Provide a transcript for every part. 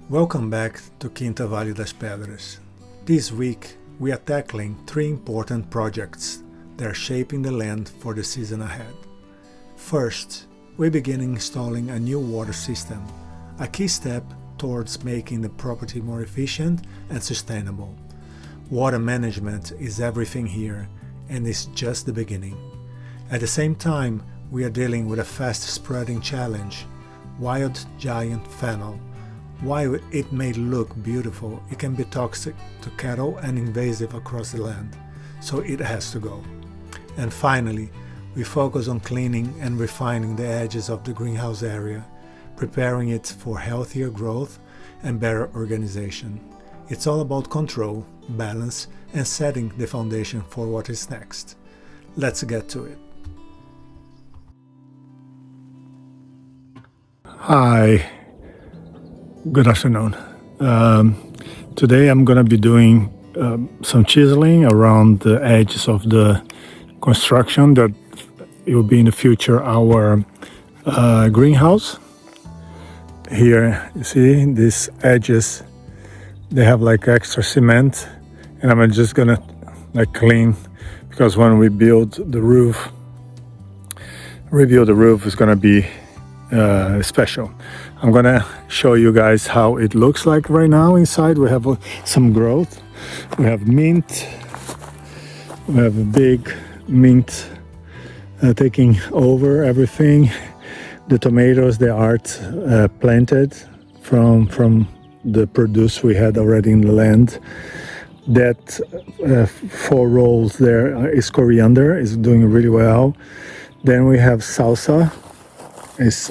Welcome back to Quinta Vale das Pedras. This week we are tackling 3 important projects that are shaping the land for the season ahead. First, we begin installing a new water system, a key step towards making the property more efficient and sustainable. Water management is everything here, and it's just the beginning. At the same time, we are dealing with a fast-spreading challenge, wild giant fennel. While it may look beautiful, it can be toxic to cattle and invasive across the land, so it has to go. And finally, we focus on cleaning and refining the edges of the greenhouse area, preparing it for healthier growth and better organization. It's all about control, balance, and setting the foundation for what is next. Let's get to it. Hi, good afternoon. Today I'm going to be doing some chiseling around the edges of the construction that will be in the future our greenhouse. Here you see these edges, they have like extra cement, and I'm just gonna like clean, because when we rebuild the roof is gonna be special. I'm gonna show you guys how it looks like right now inside. We have some growth. We have mint. We have a big mint taking over everything. The tomatoes, they are planted from the produce we had already in the land. That 4 rows there is coriander, is doing really well. Then we have salsa, is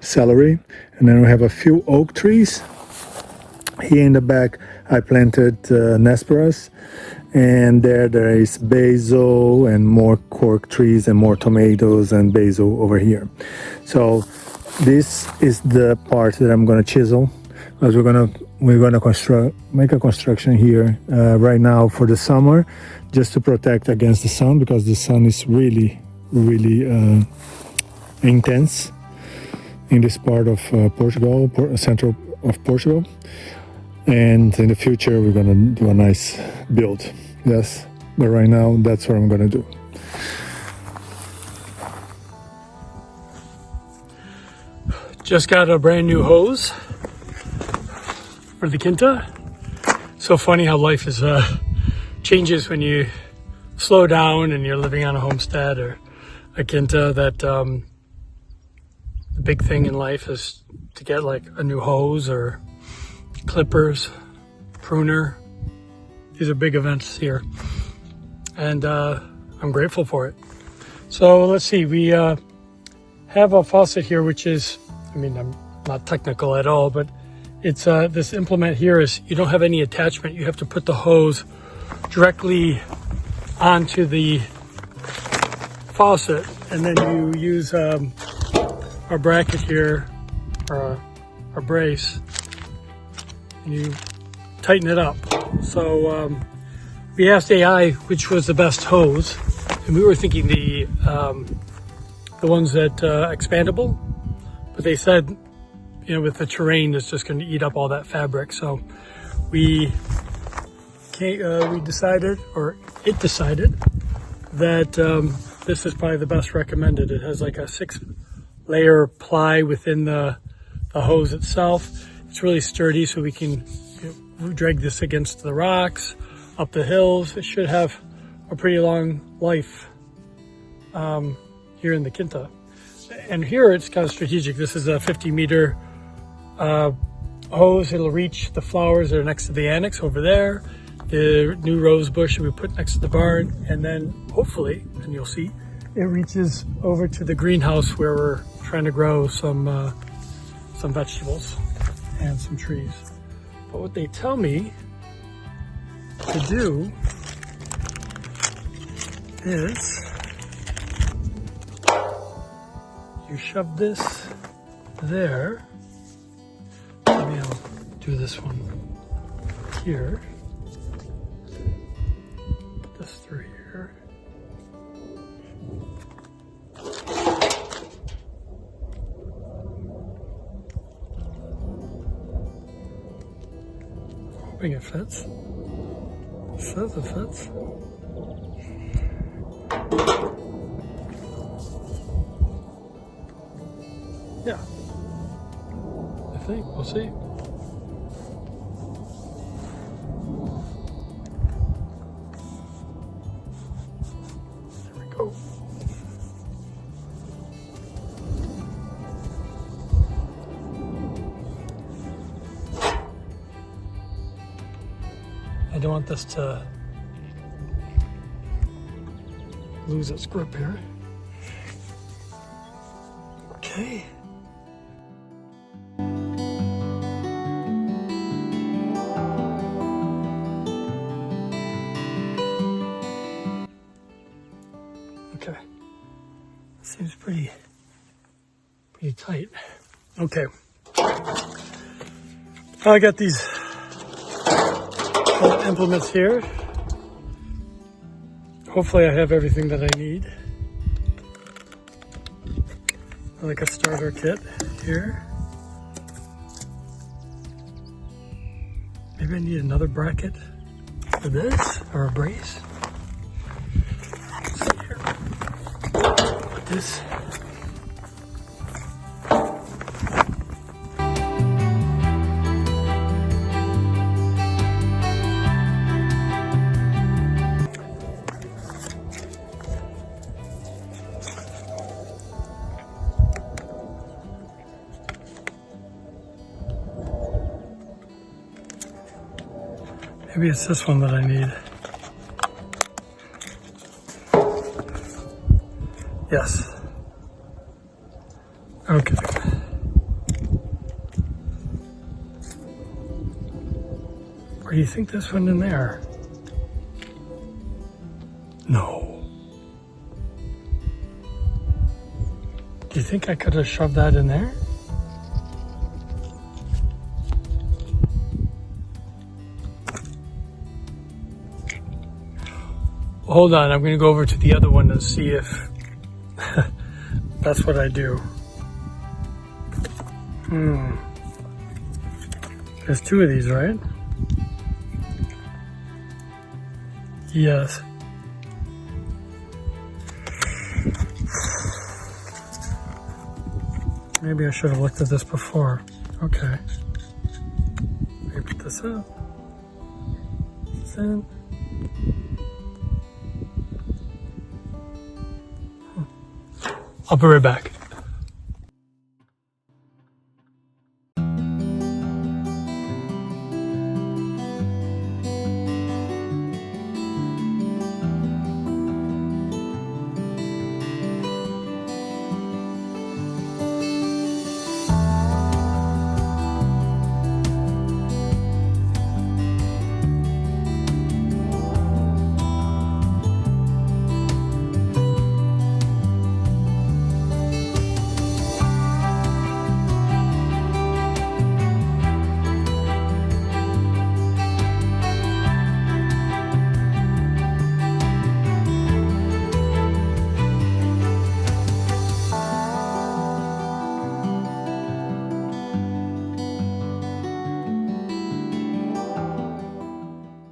celery, and then we have a few oak trees. Here in the back I planted Nesperas, and there is basil and more cork trees and more tomatoes and basil over here. So this is the part that I'm going to chisel, because we're gonna make a construction here right now for the summer, just to protect against the sun, because the sun is really intense in this part of Portugal, central of Portugal. And in the future we're gonna do a nice build. Yes, but right now that's what I'm gonna do. Just got a brand new hose for the Quinta. So funny how life is changes when you slow down and you're living on a homestead or a Quinta. That the big thing in life is to get like a new hose or clippers, pruner. These are big events here, and I'm grateful for it. So let's see, we have a faucet here, which is, I'm not technical at all, but it's this implement here is you don't have any attachment. You have to put the hose directly onto the faucet, and then you use our bracket here, or a brace, and you tighten it up. So we asked AI which was the best hose, and we were thinking the ones that expandable, but they said, with the terrain, it's just going to eat up all that fabric. So we decided, or it decided, that this is probably the best recommended. It has like a 6-layer ply within the hose itself. It's really sturdy, so we can drag this against the rocks, up the hills. It should have a pretty long life here in the Quinta. And here it's kind of strategic. This is a 50-meter hose. It'll reach the flowers that are next to the annex over there, the new rose bush that we put next to the barn, and then hopefully, and you'll see, it reaches over to the greenhouse where we're trying to grow some vegetables and some trees. But what they tell me to do is you shove this there. Maybe I'll do this one here. Put this through here. hoping it fits. It says it fits. Yeah. I think. We'll see. There we go. I don't want this to lose its grip here. Okay. Okay. Seems pretty tight. Okay. I got these implements here. Hopefully I have everything that I need. Like a starter kit here. Maybe I need another bracket for this, or a brace. Let's see here. Put this. Maybe it's this one that I need. Yes. Okay. Or do you think this one in there? No. Do you think I could have shoved that in there? Hold on, I'm going to go over to the other one and see if that's what I do. There's two of these, right? Yes. Maybe I should have looked at this before. Okay. Let me put this up. This in. I'll be right back.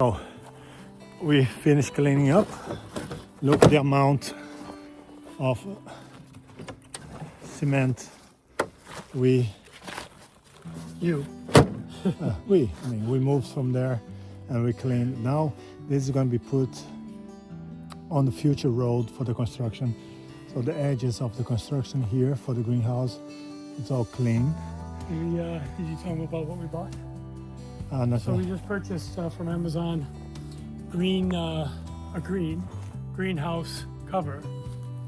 So we finished cleaning up. Look at the amount of cement we moved from there and we cleaned. Now this is going to be put on the future road for the construction. So the edges of the construction here for the greenhouse, it's all clean. Did you tell them about what we bought? So we just purchased from Amazon a greenhouse cover.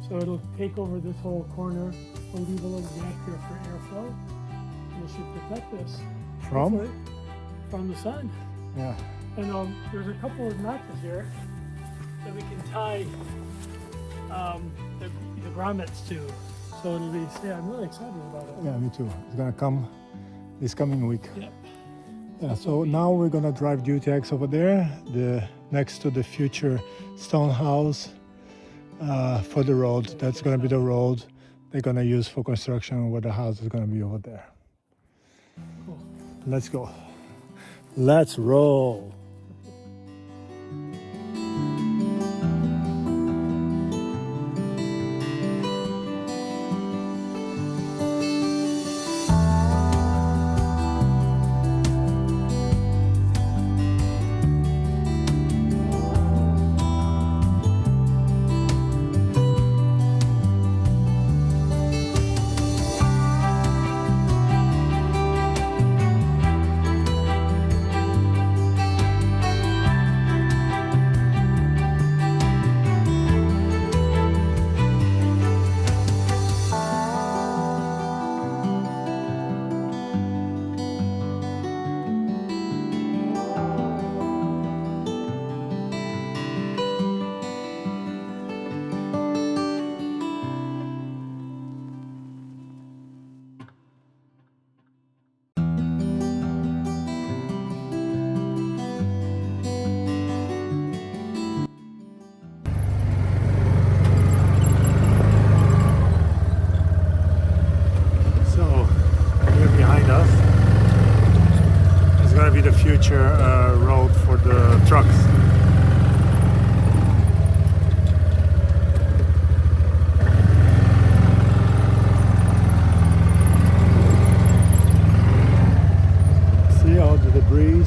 So it'll take over this whole corner. We'll leave a little gap here for airflow. And it should protect us from the sun. Yeah. And there's a couple of notches here that we can tie the grommets to. So it'll be, I'm really excited about it. Yeah, me too. It's gonna come this coming week. Yeah. Yeah, so now we're gonna drive Dutex over there, next to the future stone house for the road. That's gonna be the road they're gonna use for construction, where the house is gonna be over there. Cool. Let's go. Let's roll. The future road for the trucks. See all the debris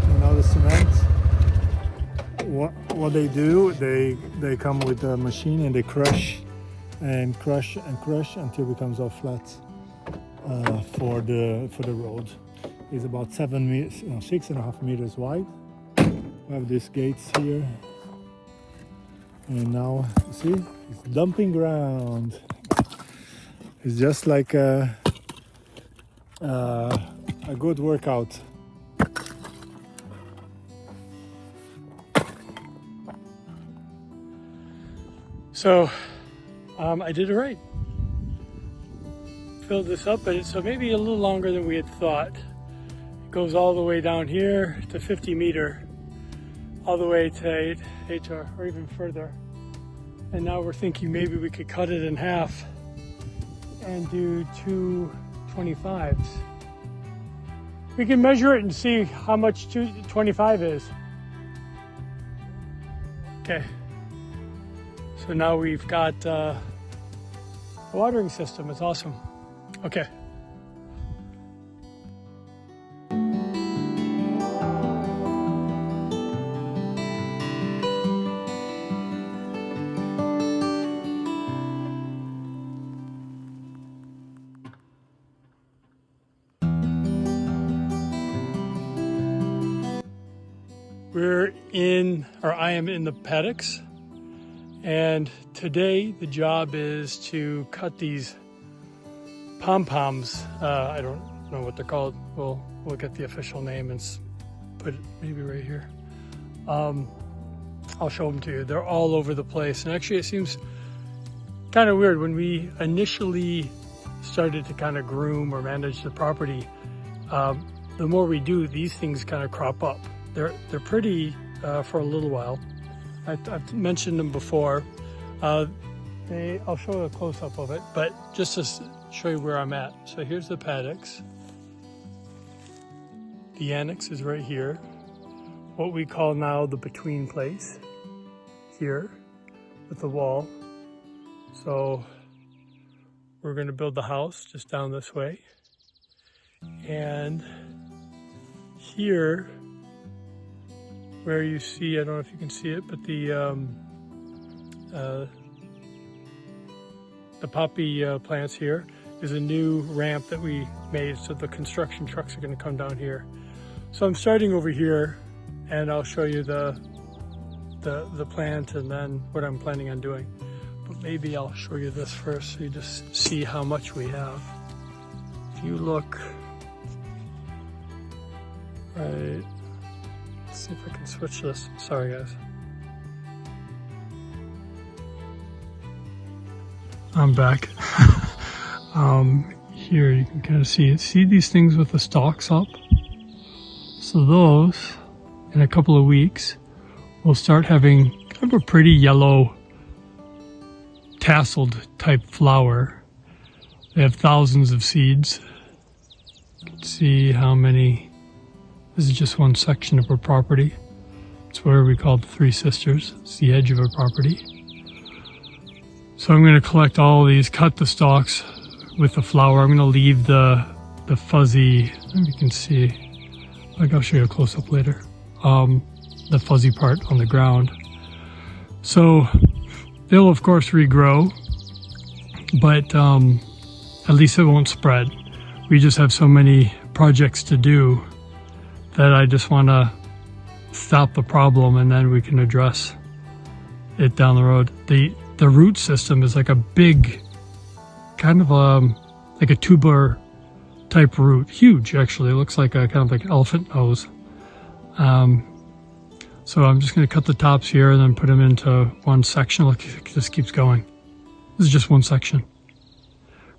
and all the cement. What they do, they come with a machine and they crush and crush and crush until it becomes all flat for the road. It's about 6.5 meters wide. We have these gates here, and now you see it's dumping ground. It's just like a good workout. So I did it right. Filled this up, but so maybe a little longer than we had thought. Goes all the way down here to 50 meter, all the way to 8 or even further. And now we're thinking maybe we could cut it in half and do 2 25s. We can measure it and see how much 225 is. Okay. So now we've got a watering system. It's awesome. Okay. I am in the paddocks, and today the job is to cut these pom-poms. I don't know what they're called. We'll get the official name and put it maybe right here. I'll show them to you. They're all over the place, and actually it seems kind of weird when we initially started to kind of groom or manage the property. The more we do, these things kind of crop up. They're pretty for a little while. I've mentioned them before. I'll show a close-up of it, but just to show you where I'm at. So here's the paddocks. The annex is right here. What we call now the between place here with the wall. So we're going to build the house just down this way. And here, where you see, I don't know if you can see it, but the poppy plants here is a new ramp that we made, so the construction trucks are going to come down here. So I'm starting over here, and I'll show you the plant and then what I'm planning on doing. But maybe I'll show you this first so you just see how much we have. If you look right, let's see if I can switch this. Sorry guys. I'm back. Here you can kind of see it. See these things with the stalks up? So those, in a couple of weeks, will start having kind of a pretty yellow tasseled type flower. They have thousands of seeds. You can see how many This is just one section of our property. It's where we call the Three Sisters. It's the edge of our property. So I'm going to collect all these, cut the stalks with the flower. I'm going to leave the fuzzy, you can see, like I'll show you a close-up later, the fuzzy part on the ground. So they'll of course regrow, but at least it won't spread. We just have so many projects to do that I just want to stop the problem and then we can address it down the road. The root system is like a big, kind of like a tubular type root. Huge, actually. It looks like a kind of like elephant nose. So I'm just going to cut the tops here and then put them into one section. Look, it just keeps going. This is just one section.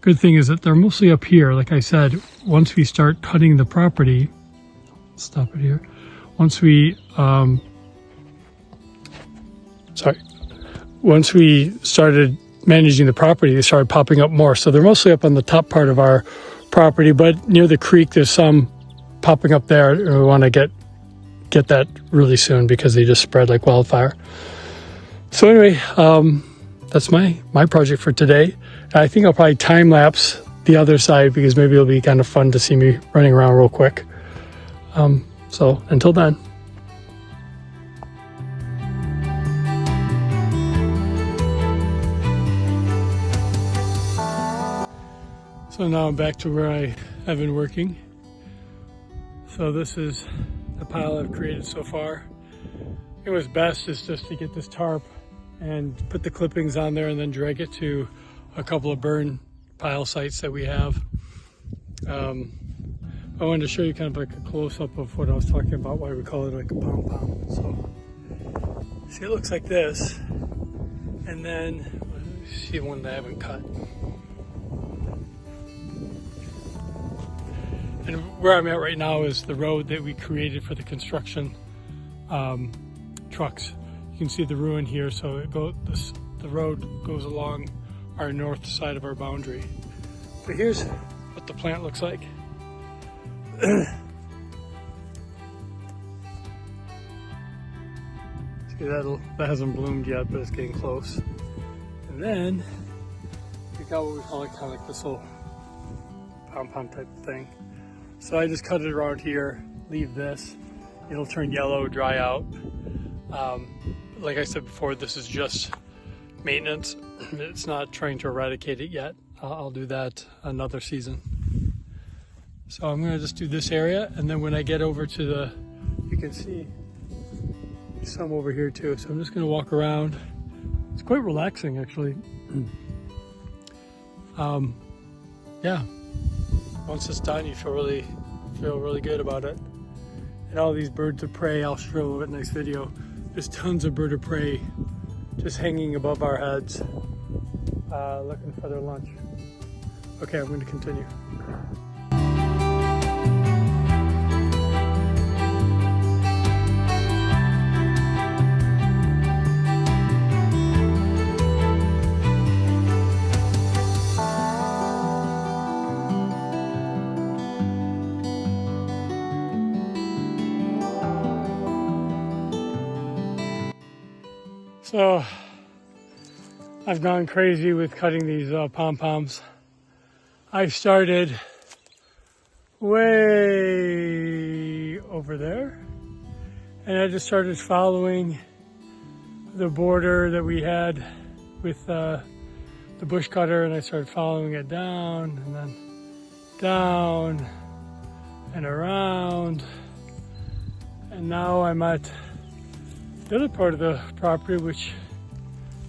Good thing is that they're mostly up here. Like I said, once we start cutting the property, stop it here. Once we, once we started managing the property, they started popping up more. So they're mostly up on the top part of our property, but near the creek, there's some popping up there. And we want to get that really soon because they just spread like wildfire. So anyway, that's my project for today. I think I'll probably time lapse the other side because maybe it'll be kind of fun to see me running around real quick. So until then. So now I'm back to where I have been working. So this is the pile I've created so far. It was best is just to get this tarp and put the clippings on there and then drag it to a couple of burn pile sites that we have. I wanted to show you kind of like a close-up of what I was talking about, why we call it like a pom-pom. So see, it looks like this. And then, see one that I haven't cut. And where I'm at right now is the road that we created for the construction trucks. You can see the ruin here, so the road goes along our north side of our boundary. But here's what the plant looks like. See, that hasn't bloomed yet, but it's getting close. And then we got what we call like, kind of like this little pom-pom type of thing. So I just cut it around here, leave this. It'll turn yellow, dry out. Like I said before, this is just maintenance. It's not trying to eradicate it yet. I'll do that another season. So I'm gonna just do this area, and then when I get over to you can see some over here too. So I'm just gonna walk around. It's quite relaxing actually. Yeah. Once it's done, you feel really good about it. And all these birds of prey, I'll show it next video. There's tons of bird of prey just hanging above our heads, looking for their lunch. Okay, I'm going to continue. So I've gone crazy with cutting these pom-poms. I started way over there, and I just started following the border that we had with the bush cutter, and I started following it down and then down and around, and now I'm at the other part of the property, which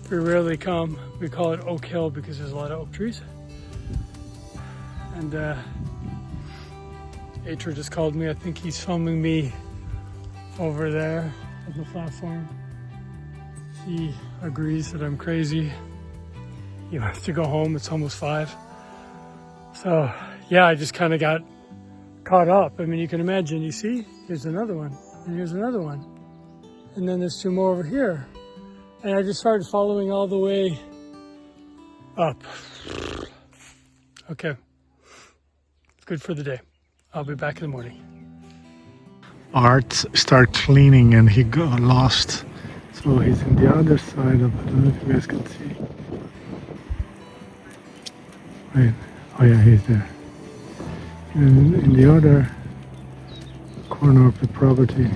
we rarely come. We call it Oak Hill because there's a lot of oak trees. And Atro just called me. I think he's filming me over there at the platform. He agrees that I'm crazy. He wants to go home. It's almost 5. So yeah, I just kind of got caught up. I mean, you can imagine, you see, here's another one, and here's another one. And then there's 2 more over here. And I just started following all the way up. Okay. It's good for the day. I'll be back in the morning. Art start cleaning and he got lost. So he's in the other side of, I don't know if you guys can see. Wait, oh yeah, he's there. And in the other corner of the property.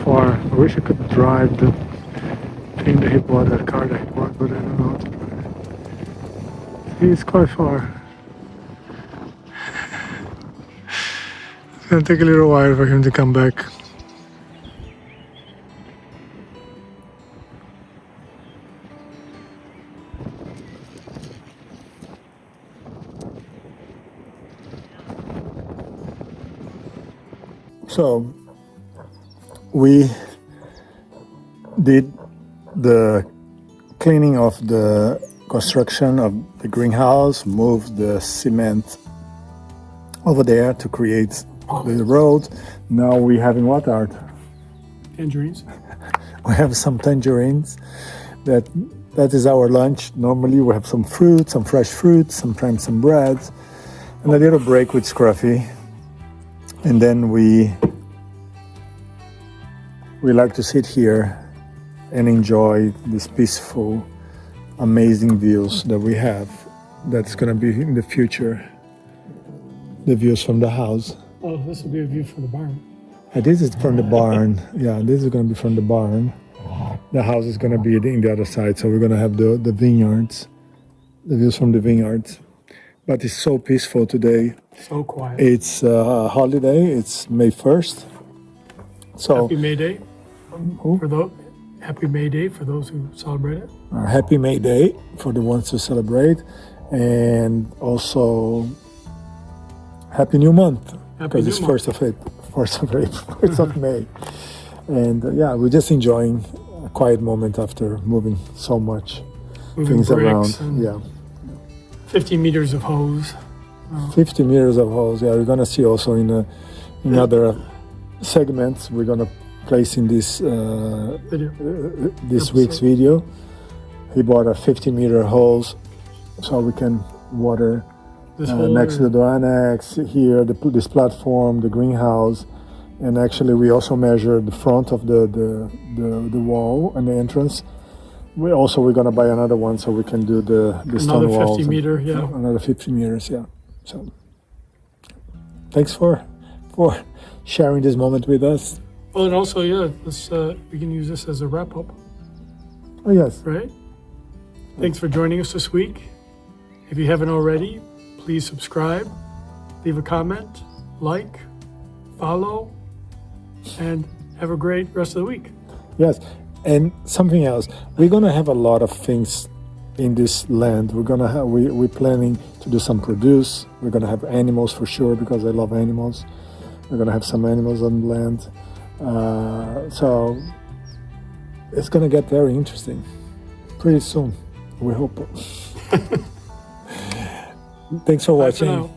Far. I wish I could drive the thing that he bought, that car that he bought, but I don't know how to do it. See, it's quite far. It's gonna take a little while for him to come back. So we did the cleaning of the construction of the greenhouse, moved the cement over there to create the road. Now we're having what, Art? Tangerines. We have some tangerines. That is our lunch. Normally we have some fruit, some fresh fruit, sometimes some bread, and a little break with Scruffy. And then we like to sit here and enjoy this peaceful, amazing views that we have. That's gonna be in the future. The views from the house. Oh, this will be a view from the barn. This is from the barn. Yeah, this is gonna be from the barn. The house is gonna be in the other side, so we're gonna have the vineyards, the views from the vineyards. But it's so peaceful today. So quiet. It's a holiday. It's May 1st. So Happy May Day. Happy May Day for those who celebrate it. Happy May Day for the ones who celebrate, and also Happy New Month because it's first of April, first of May, and yeah, we're just enjoying a quiet moment after moving so much things around. Yeah, 50 meters of hose. 50 meters of hose. Yeah, we're gonna see also in other segments. We're gonna place in this this week's video. He bought a 50-meter hose so we can water next to the annex here, this platform, the greenhouse, and actually we also measured the front of the wall and the entrance. We're gonna buy another one so we can do the stone walls. Another 50 meter, yeah. Another 50 meters, yeah. So thanks for sharing this moment with us. Well, and also, yeah, we can use this as a wrap up. Oh yes. Right? Thanks for joining us this week. If you haven't already, please subscribe, leave a comment, like, follow, and have a great rest of the week. Yes, and something else. We're gonna have a lot of things in this land. We're planning to do some produce. We're gonna have animals for sure because I love animals. We're gonna have some animals on the land. So it's gonna get very interesting pretty soon. We hope. Thanks for watching.